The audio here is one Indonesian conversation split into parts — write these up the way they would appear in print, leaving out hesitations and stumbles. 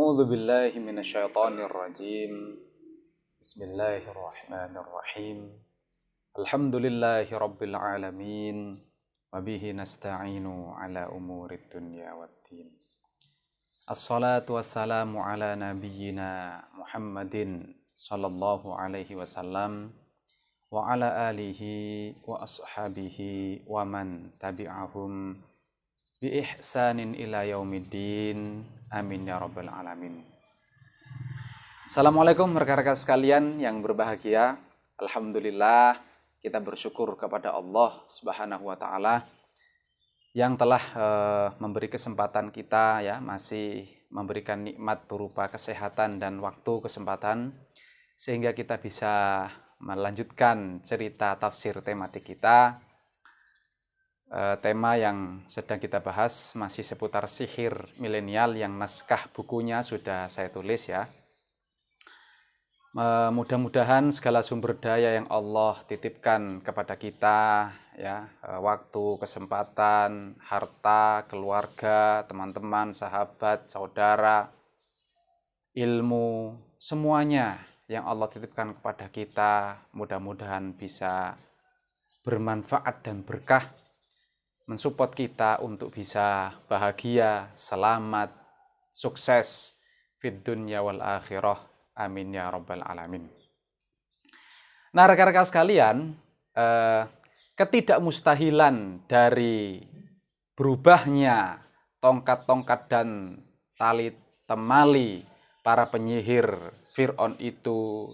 A'udzu billahi minasyaitonir rajim. Bismillahirrahmanirrahim. Alhamdulillahi rabbil alamin. Wa bihi nasta'inu ala umurid dunya waddin. Assalatu wassalamu ala nabiyyina Muhammadin sallallahu alaihi wasallam wa ala alihi wa ashabihi wa man tabi'ahum bi ihsanin ila yaumiddin. Amin ya rabbal alamin. Assalamualaikum rekan-rekan sekalian yang berbahagia. Alhamdulillah kita bersyukur kepada Allah Subhanahu wa taala yang telah memberi kesempatan kita masih memberikan nikmat berupa kesehatan dan waktu kesempatan sehingga kita bisa melanjutkan cerita tafsir tematik kita. Tema yang sedang kita bahas masih seputar sihir milenial yang naskah bukunya sudah saya tulis ya. Mudah-mudahan segala sumber daya yang Allah titipkan kepada kita waktu, kesempatan, harta, keluarga, teman-teman, sahabat, saudara, ilmu, semuanya yang Allah titipkan kepada kita mudah-mudahan bisa bermanfaat dan berkah, mensupport kita untuk bisa bahagia, selamat, sukses fid dunya wal akhirah. Amin ya rabbal alamin. Nah rekan-rekan sekalian, ketidakmustahilan dari berubahnya tongkat-tongkat dan tali temali para penyihir Fir'aun itu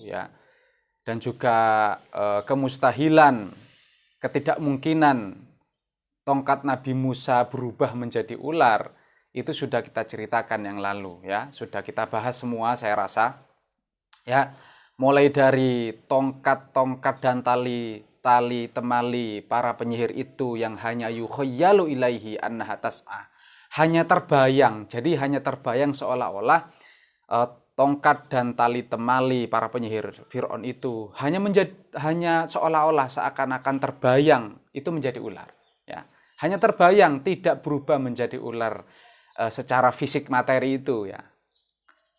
dan juga kemustahilan, ketidakmungkinan tongkat Nabi Musa berubah menjadi ular, itu sudah kita ceritakan yang lalu sudah kita bahas semua saya rasa mulai dari tongkat-tongkat dan tali temali para penyihir itu yang hanya yukhayyalu ilaihi annaha tas'a, hanya terbayang seolah-olah tongkat dan tali temali para penyihir Fir'aun itu hanya seolah-olah seakan-akan terbayang itu menjadi ular hanya terbayang, tidak berubah menjadi ular secara fisik materi itu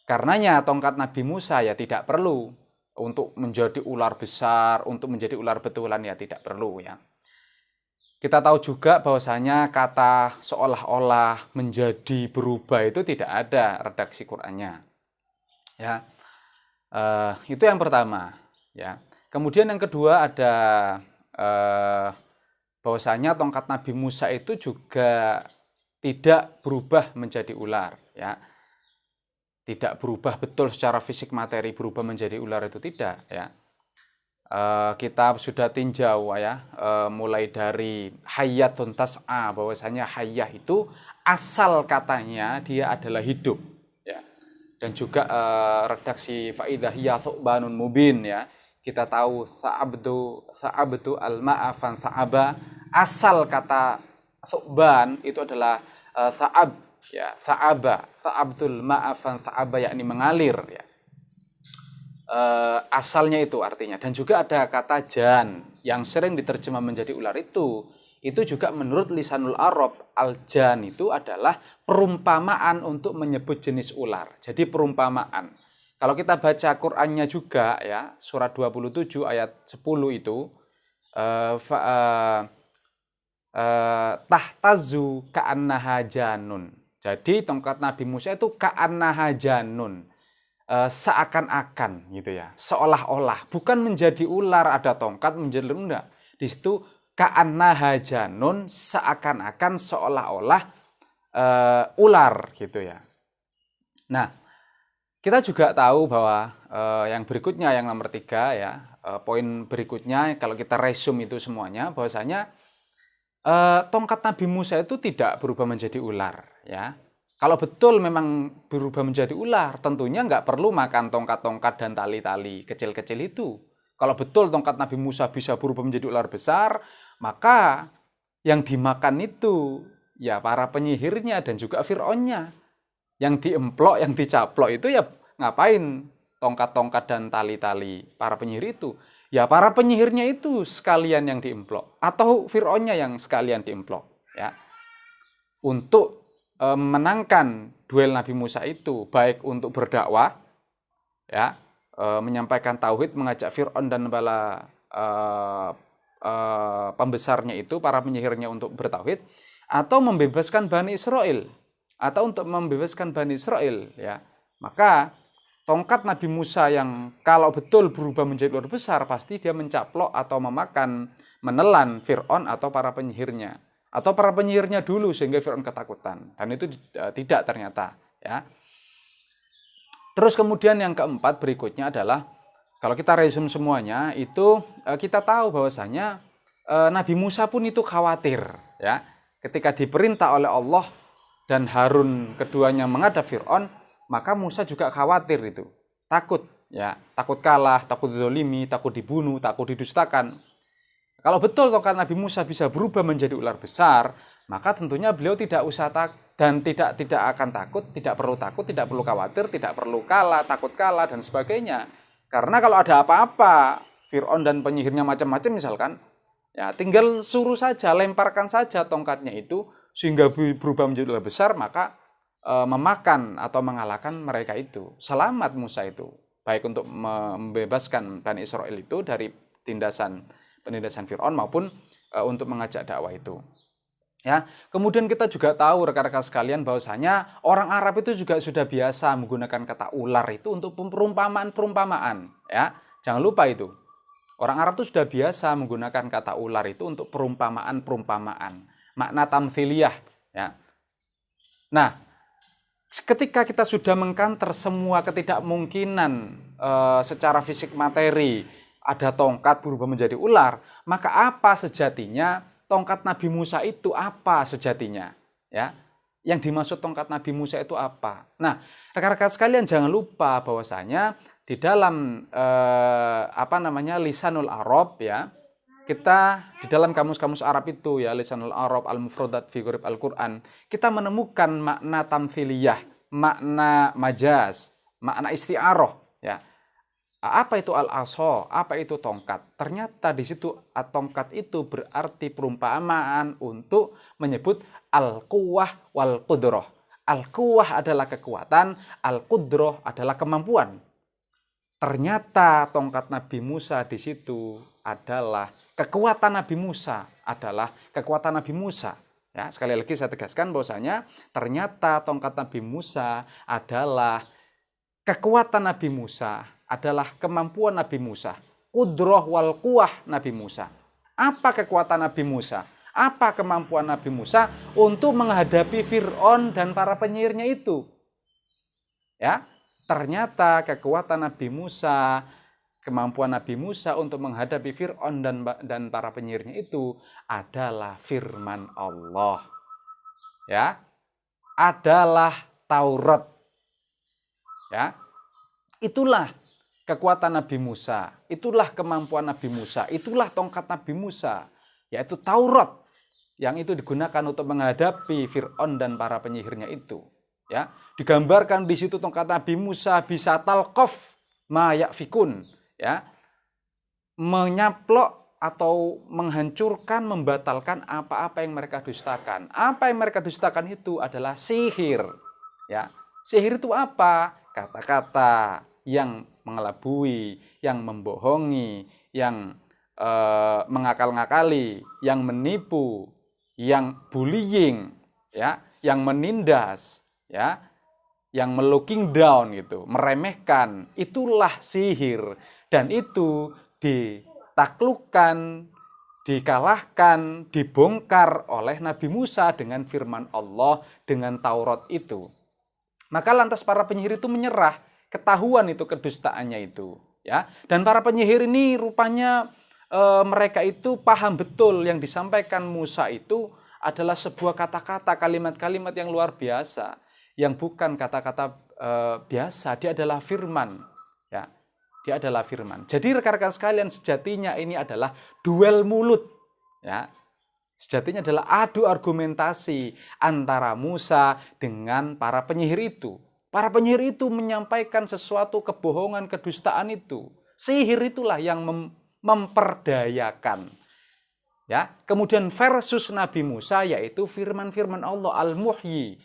Karenanya tongkat Nabi Musa tidak perlu untuk menjadi ular besar, untuk menjadi ular betulan tidak perlu Kita tahu juga bahwasanya kata seolah-olah menjadi berubah itu tidak ada redaksi Qur'annya itu yang pertama Kemudian yang kedua ada bahwasanya tongkat Nabi Musa itu juga tidak berubah menjadi ular tidak berubah betul secara fisik materi, berubah menjadi ular itu tidak kita sudah tinjau mulai dari hayyatun tas'a, bahwasanya hayyah itu asal katanya dia adalah hidup dan juga redaksi faidah hiya thu'banun mubin kita tahu sa'abdu al-ma'a fan sa'aba, asal kata thu'ban itu adalah sa'abdul ma'a fan sa'aba, yakni mengalir asalnya itu artinya. Dan juga ada kata jan yang sering diterjemah menjadi ular itu juga menurut lisanul Arab, al-jan itu adalah perumpamaan untuk menyebut jenis ular. Jadi perumpamaan. Kalau kita baca Qur'annya juga surat 27 ayat 10 itu tahtazu ka'annaha janun. Jadi tongkat Nabi Musa itu ka'annaha janun, seakan-akan seolah-olah, bukan menjadi ular ada tongkat menjadi ular. Di situ ka'annaha janun, seakan-akan seolah-olah ular Nah, kita juga tahu bahwa yang berikutnya, yang nomor 3 poin berikutnya kalau kita resume itu semuanya, bahwasanya tongkat Nabi Musa itu tidak berubah menjadi ular Kalau betul memang berubah menjadi ular, tentunya nggak perlu makan tongkat-tongkat dan tali-tali kecil-kecil itu. Kalau betul tongkat Nabi Musa bisa berubah menjadi ular besar, maka yang dimakan itu para penyihirnya dan juga Fir'aunnya. Yang diemplok, yang dicaplok itu ngapain tongkat-tongkat dan tali-tali para penyihir itu? Para penyihirnya itu sekalian yang diemplok, atau Fir'aunnya yang sekalian diemplok untuk menangkan duel Nabi Musa itu, baik untuk berdakwah, ya, menyampaikan tauhid, mengajak Fir'aun dan bala pembesarnya itu, para penyihirnya untuk bertauhid, atau membebaskan Bani Israel, atau untuk membebaskan Bani Israel, ya. Maka tongkat Nabi Musa yang kalau betul berubah menjadi ular besar, pasti dia mencaplok atau memakan, menelan Fir'aun atau para penyihirnya. Atau para penyihirnya dulu sehingga Fir'aun ketakutan. Dan itu tidak ternyata. Ya. Terus kemudian yang keempat berikutnya adalah, kalau kita resume semuanya, itu kita tahu bahwasanya Nabi Musa pun itu khawatir. Ya. Ketika diperintah oleh Allah dan Harun keduanya menghadap Fir'aun, maka Musa juga khawatir itu, takut, ya, takut kalah, takut dizolimi, takut dibunuh, takut didustakan. Kalau betul tongkat Nabi Musa bisa berubah menjadi ular besar, maka tentunya beliau tidak usah dan tidak akan takut, tidak perlu khawatir, tidak perlu kalah, takut kalah dan sebagainya. Karena kalau ada apa-apa, Fir'aun dan penyihirnya macam-macam misalkan, ya tinggal suruh saja, lemparkan saja tongkatnya itu sehingga berubah menjadi ular besar, maka memakan atau mengalahkan mereka itu. Selamat Musa itu, baik untuk membebaskan Bani Israel itu dari penindasan Fir'aun maupun untuk mengajak dakwah itu. Ya, kemudian kita juga tahu rekan-rekan sekalian bahwasanya orang Arab itu juga sudah biasa menggunakan kata ular itu untuk perumpamaan, ya. Jangan lupa itu. Orang Arab itu sudah biasa menggunakan kata ular itu untuk perumpamaan, makna tamthiliyah, ya. Nah, ketika kita sudah mengkanter semua ketidakmungkinan secara fisik materi, ada tongkat berubah menjadi ular, maka apa sejatinya tongkat Nabi Musa itu, apa sejatinya? Ya, yang dimaksud tongkat Nabi Musa itu apa? Nah, rekan-rekan sekalian jangan lupa bahwasanya di dalam Lisanul Arab, ya, kita di dalam kamus-kamus Arab itu, ya, Lisanul Arab Al-Mufradat fi Gharib Al-Qur'an, kita menemukan makna tamthiliyah, makna majaz, makna isti'arah, ya. Apa itu al-asa? Apa itu tongkat? Ternyata di situ tongkat itu berarti perumpamaan untuk menyebut al-quwwah wal qudrah. Al-quwwah adalah kekuatan, al-qudrah adalah kemampuan. Ternyata tongkat Nabi Musa di situ adalah kekuatan Nabi Musa, Ya, sekali lagi saya tegaskan bahwasanya ternyata tongkat Nabi Musa adalah kekuatan Nabi Musa, adalah kemampuan Nabi Musa. Qudrah wal quwwah Nabi Musa. Apa kekuatan Nabi Musa? Apa kemampuan Nabi Musa untuk menghadapi Fir'aun dan para penyihirnya itu? Ya, ternyata kekuatan Nabi Musa, kemampuan Nabi Musa untuk menghadapi Fir'aun dan para penyihirnya itu adalah firman Allah. Ya, adalah Taurat. Ya, itulah kekuatan Nabi Musa, itulah kemampuan Nabi Musa, itulah tongkat Nabi Musa, yaitu Taurat yang itu digunakan untuk menghadapi Fir'aun dan para penyihirnya itu. Ya, digambarkan di situ tongkat Nabi Musa bisa talqaf ma yakfikun, ya, menyaplok atau menghancurkan, membatalkan apa-apa yang mereka dustakan. Apa yang mereka dustakan itu adalah sihir. Ya, sihir itu apa? Kata-kata yang mengelabui, yang membohongi, yang mengakal-ngakali, yang menipu, yang bullying, ya, yang menindas, ya, yang looking down gitu, meremehkan, itulah sihir. Dan itu ditaklukkan, dikalahkan, dibongkar oleh Nabi Musa dengan firman Allah, dengan Taurat itu. Maka lantas para penyihir itu menyerah, ketahuan itu kedustaannya itu, ya. Dan para penyihir ini rupanya mereka itu paham betul yang disampaikan Musa itu adalah sebuah kata-kata, kalimat-kalimat yang luar biasa, yang bukan kata-kata biasa, dia adalah firman, ya. Dia adalah firman. Jadi rekan-rekan sekalian, sejatinya ini adalah duel mulut, ya. Sejatinya adalah adu argumentasi antara Musa dengan para penyihir itu. Para penyihir itu menyampaikan sesuatu kebohongan, kedustaan itu. Sihir itulah yang memperdayakan. Ya, kemudian versus Nabi Musa yaitu firman-firman Allah al-muhyi.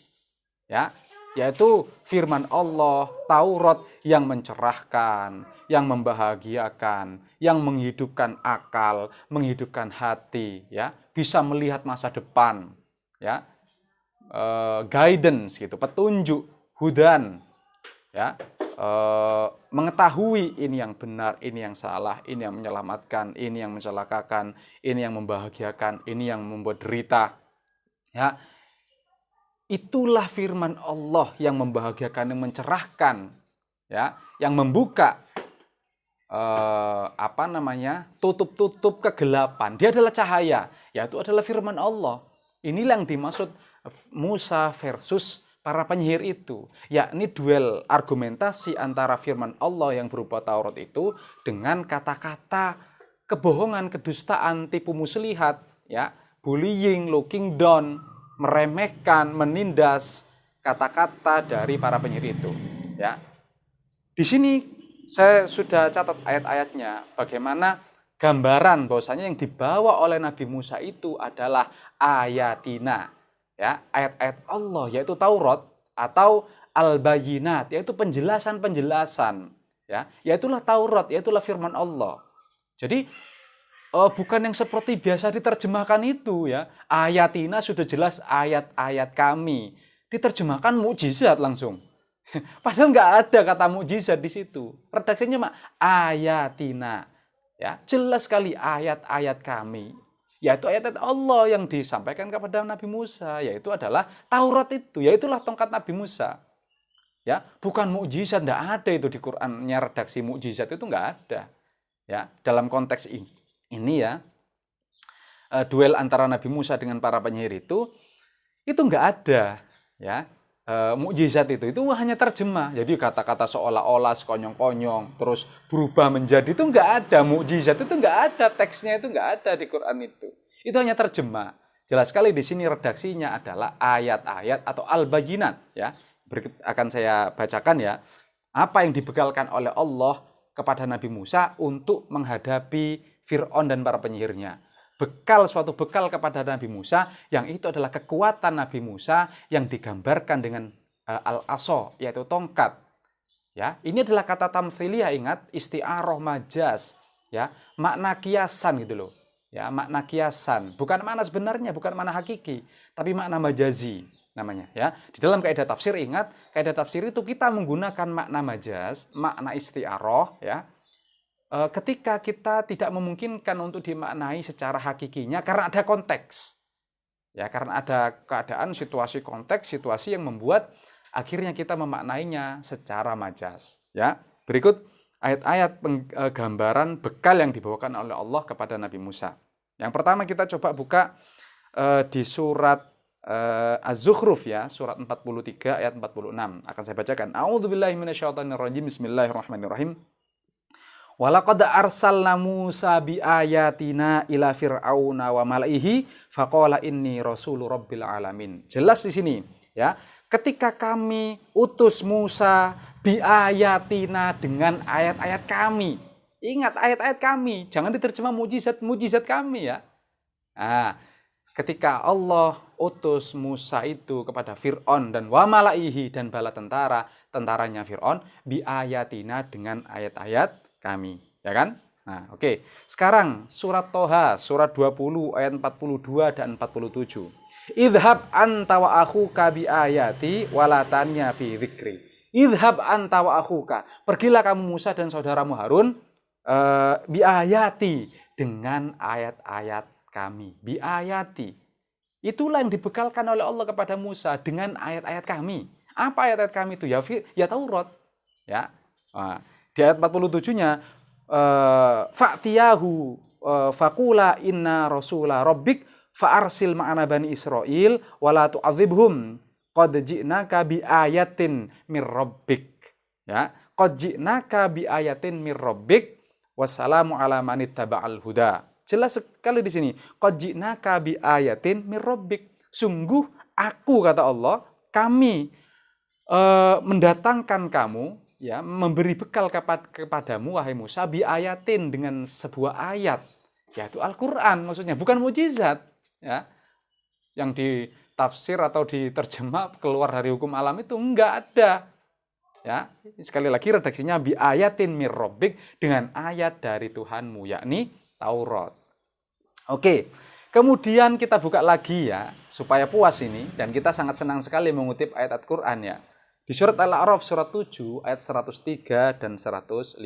ya, yaitu firman Allah, Taurat yang mencerahkan, yang membahagiakan, yang menghidupkan akal, menghidupkan hati, ya, bisa melihat masa depan, ya, guidance gitu, petunjuk, hudan, ya, mengetahui ini yang benar, ini yang salah, ini yang menyelamatkan, ini yang mencelakakan, ini yang membahagiakan, ini yang membuat derita, ya. Itulah firman Allah yang membahagiakan, yang mencerahkan, ya, yang membuka tutup-tutup kegelapan. Dia adalah cahaya, yaitu adalah firman Allah. Inilah yang dimaksud Musa versus para penyihir itu, yakni duel argumentasi antara firman Allah yang berupa Taurat itu dengan kata-kata kebohongan, kedustaan, tipu muslihat, ya, bullying, looking down, meremehkan, menindas kata-kata dari para penyihir itu, ya. Di sini saya sudah catat ayat-ayatnya, bagaimana gambaran bahwasanya yang dibawa oleh Nabi Musa itu adalah ayatina, ya, ayat-ayat Allah, yaitu Taurat atau al-bayinat, yaitu penjelasan-penjelasan, ya, yaitulah Taurat, yaitulah firman Allah. Jadi bukan yang seperti biasa diterjemahkan itu, ya. Ayatina sudah jelas ayat-ayat kami. Diterjemahkan mukjizat langsung. Padahal nggak ada kata mukjizat di situ. Redaksinya mah ayatina. Ya, jelas sekali ayat-ayat kami. Yaitu ayat-ayat Allah yang disampaikan kepada Nabi Musa, yaitu adalah Taurat itu, yaitulah tongkat Nabi Musa. Ya, bukan mukjizat, nggak ada itu di Qur'annya, redaksi mukjizat itu nggak ada. Ya, dalam konteks ini ya, duel antara Nabi Musa dengan para penyihir itu nggak ada, ya. Mukjizat itu hanya terjemah. Jadi kata-kata seolah-olah, sekonyong-konyong, terus berubah menjadi, itu nggak ada. Mukjizat itu nggak ada, teksnya itu nggak ada di Quran itu. Itu hanya terjemah. Jelas sekali di sini redaksinya adalah ayat-ayat atau al-bayinat, ya. Berikut akan saya bacakan, ya, apa yang dibekalkan oleh Allah kepada Nabi Musa untuk menghadapi Fir'aun dan para penyihirnya. Suatu bekal kepada Nabi Musa, yang itu adalah kekuatan Nabi Musa yang digambarkan dengan al-aso, yaitu tongkat. Ya, ini adalah kata tamthiliyah, ingat, isti'aroh majaz, ya, makna kiasan gitu loh. Ya, makna kiasan, bukan makna sebenarnya, bukan makna hakiki, tapi makna majazi namanya, ya. Di dalam kaidah tafsir, ingat, kaidah tafsir itu kita menggunakan makna majaz, makna isti'aroh, ya, ketika kita tidak memungkinkan untuk dimaknai secara hakikinya karena ada konteks. Ya, karena ada keadaan, situasi, konteks, situasi yang membuat akhirnya kita memaknainya secara majaz. Ya, berikut ayat-ayat gambaran bekal yang dibawakan oleh Allah kepada Nabi Musa. Yang pertama kita coba buka di surat Az-Zukhruf, ya, surat 43 ayat 46. Akan saya bacakan. A'udzubillahi minasyaitonirrajim. Bismillahirrahmanirrahim. Walaqad arsalna Musa biayatina ila fir'auna wa malaihi faqala inni rasulu rabbil alamin. Jelas di sini, ya. Ketika kami utus Musa biayatina, dengan ayat-ayat kami. Ingat, ayat-ayat kami, jangan diterjemah mujizat kami, ya. Nah, ketika Allah utus Musa itu kepada Fir'aun dan wa malaihi, dan bala tentaranya Fir'aun, biayatina, dengan ayat-ayat kami, ya kan? Nah, oke. Sekarang surat Toha, surat 20 ayat 42 dan 47. Idhab anta wa akhuka bi ayati walatanya fi dzikri. Idhab anta wa akhuka. Pergilah kamu Musa dan saudaramu Harun bi ayati, dengan ayat-ayat kami. Bi ayati. Itulah yang dibekalkan oleh Allah kepada Musa, dengan ayat-ayat kami. Apa ayat-ayat kami itu? Ya Taurat, ya. Nah, di ayat 47-nya, fa'tiyahu faqula inna rasula rabbik fa'arsil ma'ana bani Israil wala tu'adzibhum qad ji'naka bi ayatin mir rabbik, ya, qad ji'naka bi ayatin mir rabbik wassalamu ala man ittaba'al huda. Jelas sekali di sini, qad ji'naka bi ayatin mir rabbik. Sungguh aku, kata Allah, kami mendatangkan kamu, ya, memberi bekal kepadamu wahai Musa bi ayatin, dengan sebuah ayat, yaitu Al-Qur'an, maksudnya bukan mukjizat, ya, yang ditafsir atau diterjemah keluar dari hukum alam itu enggak ada. Ya, sekali lagi redaksinya bi ayatin mir rabbik, dengan ayat dari Tuhanmu, yakni Taurat. Oke. Kemudian kita buka lagi ya, supaya puas ini, dan kita sangat senang sekali mengutip ayat Al-Qur'an ya. Di surat Al-A'raf surat 7 ayat 103 dan 105.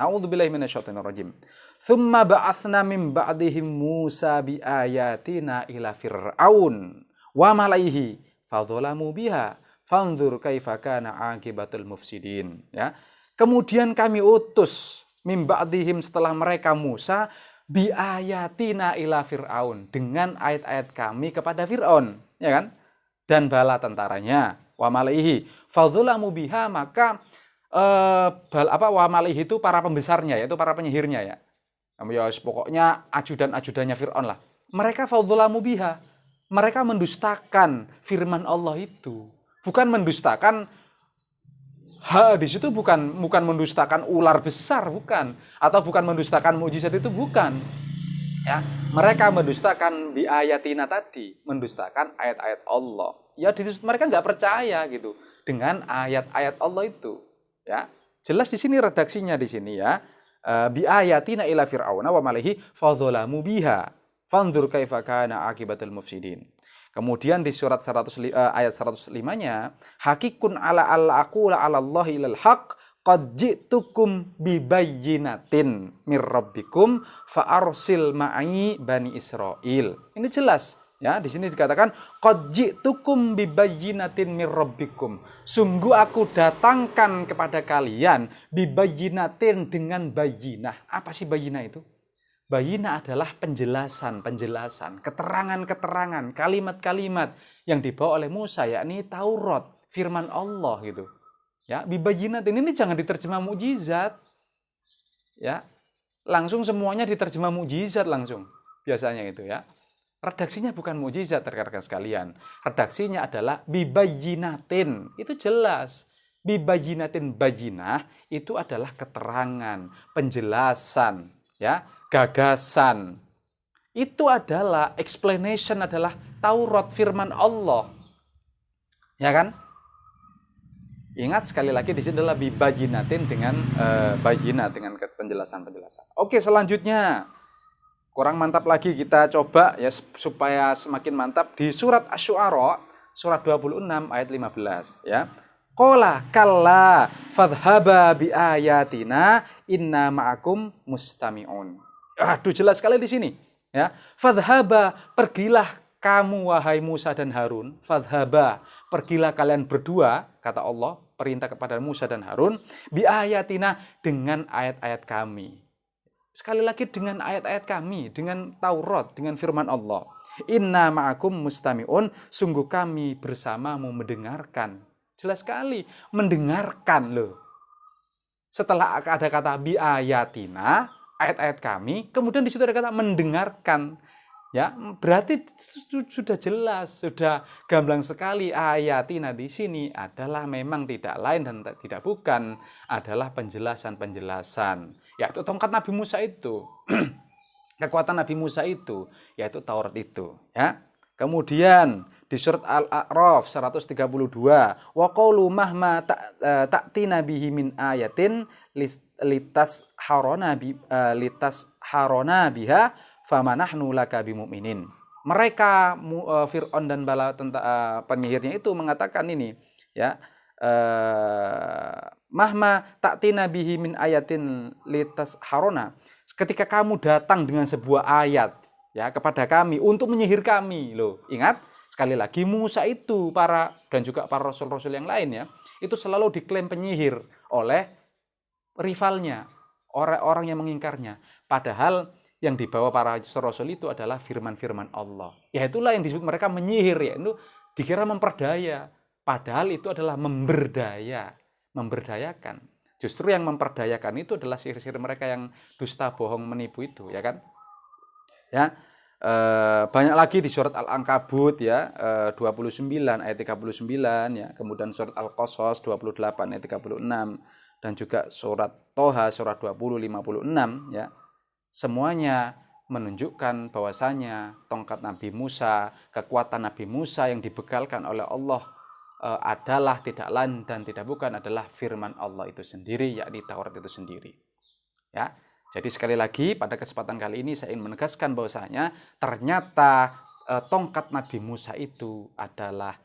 A'udzubillahi minasyaitonirrajim. Tsumma ba'atsna min ba'dihim Musa bi ayatina ila fir'aun wa malaihi fadzalamu biha fanzur kaifa kana aqibatul mufsidin, ya. Kemudian kami utus min ba'dihim, setelah mereka, Musa bi ayatina ila fir'aun, dengan ayat-ayat kami kepada Fir'aun, ya kan? Dan bala tentaranya, wa malaihi fadzalamu biha, maka wa malaihi itu para pembesarnya, yaitu para penyihirnya ya. Ya pokoknya ajudan-ajudannya Fir'aun lah. Mereka fadzalamu biha, mereka mendustakan firman Allah itu. Bukan mendustakan di situ bukan mendustakan ular besar, bukan, atau bukan mendustakan mukjizat, itu bukan. Ya, mereka mendustakan bi ayatina tadi, mendustakan ayat-ayat Allah. Ya, mereka nggak percaya gitu dengan ayat-ayat Allah itu. Ya, jelas di sini redaksinya di sini ya. Bi ayatina ila fir'auna wa malaihi fadzalamu biha fanzur kaifa kana aqibatul mufsidin. Kemudian di surat ayat 105-nya, hakikun ala aqula ala Allahi ilal haq qad ji'tukum bibayyinatin mir rabbikum fa arsil ma'i bani Israil. Ini jelas ya, di sini dikatakan qad ji'tukum bibayyinatin mir rabbikum. Sungguh aku datangkan kepada kalian bibayyinatin, dengan bayyinah. Apa sih bayyinah itu? Bayyinah adalah penjelasan, keterangan-keterangan, kalimat-kalimat yang dibawa oleh Musa, yakni Taurat, firman Allah gitu. Ya, bibayyinatin ini jangan diterjemah mukjizat. Ya. Langsung semuanya diterjemah mukjizat langsung. Biasanya itu ya. Redaksinya bukan mukjizat, rekan-rekan sekalian. Redaksinya adalah bibayyinatin. Itu jelas. Bibayyinatin, bayyinah itu adalah keterangan, penjelasan, ya. Gagasan. Itu adalah explanation, adalah Taurat, firman Allah. Ya kan? Ingat sekali lagi di sini adalah bibayyinatin, dengan bayyinah, dengan penjelasan-penjelasan. Oke, selanjutnya kurang mantap lagi, kita coba ya supaya semakin mantap di surat Asy-Syu'ara surat 26 ayat 15 ya. Qala kalla fadhhaba bi ayatina inna ma'akum mustami'un. Aduh, jelas sekali di sini ya. Fadhhaba, pergilah kamu wahai Musa dan Harun. Fadhhaba, pergilah kalian berdua, kata Allah, perintah kepada Musa dan Harun, bi ayatina, dengan ayat-ayat kami. Sekali lagi, dengan ayat-ayat kami, dengan Taurat, dengan firman Allah. Inna ma'akum mustami'un, sungguh kami bersamamu mendengarkan. Jelas sekali, mendengarkan loh. Setelah ada kata bi ayatina, ayat-ayat kami, kemudian di situ ada kata mendengarkan. Ya, berarti sudah jelas, sudah gamblang sekali, ayatina di sini adalah memang tidak lain dan tidak bukan, adalah penjelasan-penjelasan. Yaitu tongkat Nabi Musa itu. Kekuatan Nabi Musa itu, yaitu Taurat itu, ya. Kemudian di surat Al-A'raf 132, wa qaulu mahma ta'tina bihi min ayatin litas harona biha famanahnu laka bimu'minin. Mereka Fir'aun dan bala penyihirnya itu mengatakan ini ya, mahma ta'tina bihi min ayatin litas harona, ketika kamu datang dengan sebuah ayat ya kepada kami untuk menyihir kami. Loh, ingat sekali lagi, Musa itu dan juga para rasul-rasul yang lain ya, itu selalu diklaim penyihir oleh rivalnya, orang-orang yang mengingkarnya. Padahal yang dibawa para rasul itu adalah firman-firman Allah. Ya itulah yang disebut mereka menyihir, ya itu dikira memperdaya. Padahal itu adalah memberdayakan. Justru yang memperdayakan itu adalah sihir-sihir mereka yang dusta, bohong, menipu itu, ya kan? Ya, banyak lagi di surat Al-Ankabut ya, 29 ayat 39 ya, kemudian surat Al-Qasas 28 ayat 36, dan juga surat Toha surat 20 56 ya. Semuanya menunjukkan bahwasanya tongkat Nabi Musa, kekuatan Nabi Musa yang dibekalkan oleh Allah adalah tidak lain dan tidak bukan adalah firman Allah itu sendiri, yakni Taurat itu sendiri. Ya. Jadi sekali lagi pada kesempatan kali ini saya ingin menegaskan bahwasanya ternyata tongkat Nabi Musa itu adalah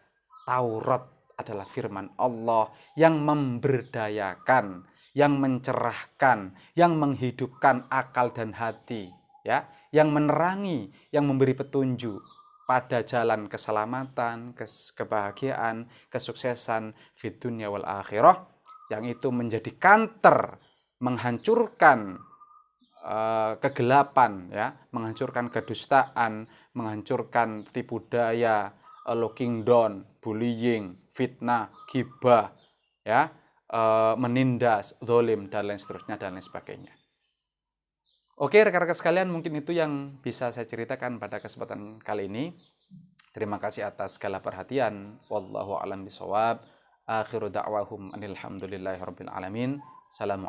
Taurat, adalah firman Allah yang memberdayakan, yang mencerahkan, yang menghidupkan akal dan hati, ya, yang menerangi, yang memberi petunjuk pada jalan keselamatan, kebahagiaan, kesuksesan fid dunya wal akhirah, yang itu menjadi counter, menghancurkan kegelapan, ya, menghancurkan kedustaan, menghancurkan tipu daya, looking down, bullying, fitnah, ghibah, ya, menindas, zalim dan lain seterusnya dan lain sebagainya. Oke, rekan-rekan sekalian, mungkin itu yang bisa saya ceritakan pada kesempatan kali ini. Terima kasih atas segala perhatian. Wallahu a'lam bishawab. Akhiru da'wahum anil hamdulillahi rabbil alamin. Assalamualaikum.